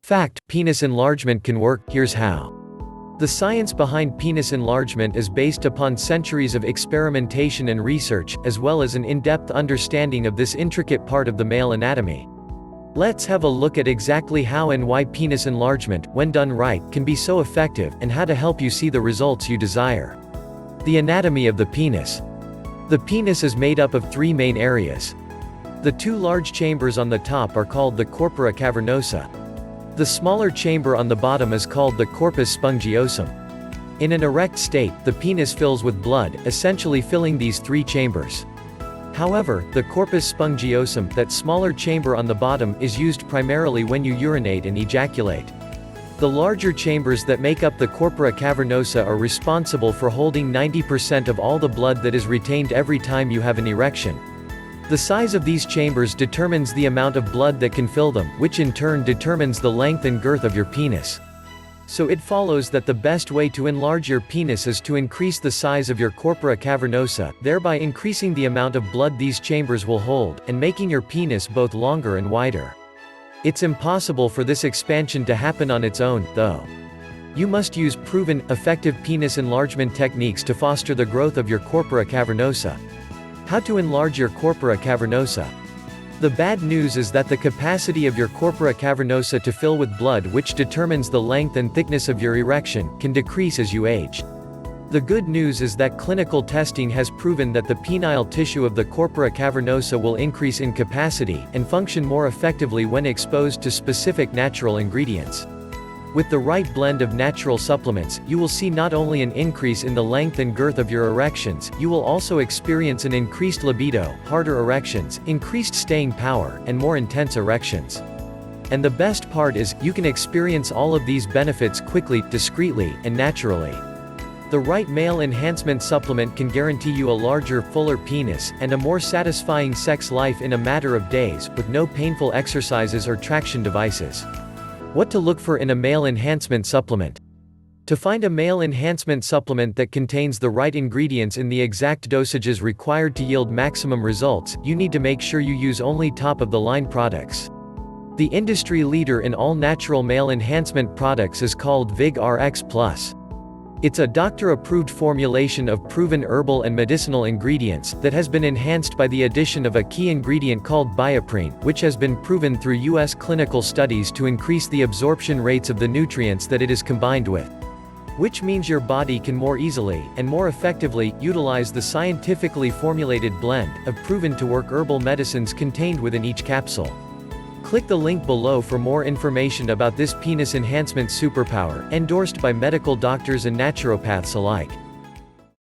Fact: penis enlargement can work, here's how. The science behind penis enlargement is based upon centuries of experimentation and research, as well as an in-depth understanding of this intricate part of the male anatomy. Let's have a look at exactly how and why penis enlargement, when done right, can be so effective, and how to help you see the results you desire. The anatomy of the penis. The penis is made up of three main areas. The two large chambers on the top are called the Corpora Cavernosa. The smaller chamber on the bottom is called the Corpus Spongiosum. In an erect state, the penis fills with blood, essentially filling these three chambers. However, the Corpus Spongiosum, that smaller chamber on the bottom, is used primarily when you urinate and ejaculate. The larger chambers that make up the Corpora Cavernosa are responsible for holding 90% of all the blood that is retained every time you have an erection. The size of these chambers determines the amount of blood that can fill them, which in turn determines the length and girth of your penis. So it follows that the best way to enlarge your penis is to increase the size of your corpora cavernosa, thereby increasing the amount of blood these chambers will hold, and making your penis both longer and wider. It's impossible for this expansion to happen on its own, though. You must use proven, effective penis enlargement techniques to foster the growth of your corpora cavernosa. How to enlarge your corpora cavernosa. The bad news is that the capacity of your corpora cavernosa to fill with blood, which determines the length and thickness of your erection, can decrease as you age. The good news is that clinical testing has proven that the penile tissue of the corpora cavernosa will increase in capacity, and function more effectively when exposed to specific natural ingredients. With the right blend of natural supplements, you will see not only an increase in the length and girth of your erections, you will also experience an increased libido, harder erections, increased staying power, and more intense erections. And the best part is, you can experience all of these benefits quickly, discreetly, and naturally. The right male enhancement supplement can guarantee you a larger, fuller penis, and a more satisfying sex life in a matter of days, with no painful exercises or traction devices. What to look for in a male enhancement supplement. To find a male enhancement supplement that contains the right ingredients in the exact dosages required to yield maximum results, you need to make sure you use only top-of-the-line products. The industry leader in all natural male enhancement products is called Vig-Rx+. It's a doctor-approved formulation of proven herbal and medicinal ingredients, that has been enhanced by the addition of a key ingredient called bioprine, which has been proven through U.S. clinical studies to increase the absorption rates of the nutrients that it is combined with. Which means your body can more easily, and more effectively, utilize the scientifically formulated blend of proven-to-work herbal medicines contained within each capsule. Click the link below for more information about this penis enhancement superpower, endorsed by medical doctors and naturopaths alike.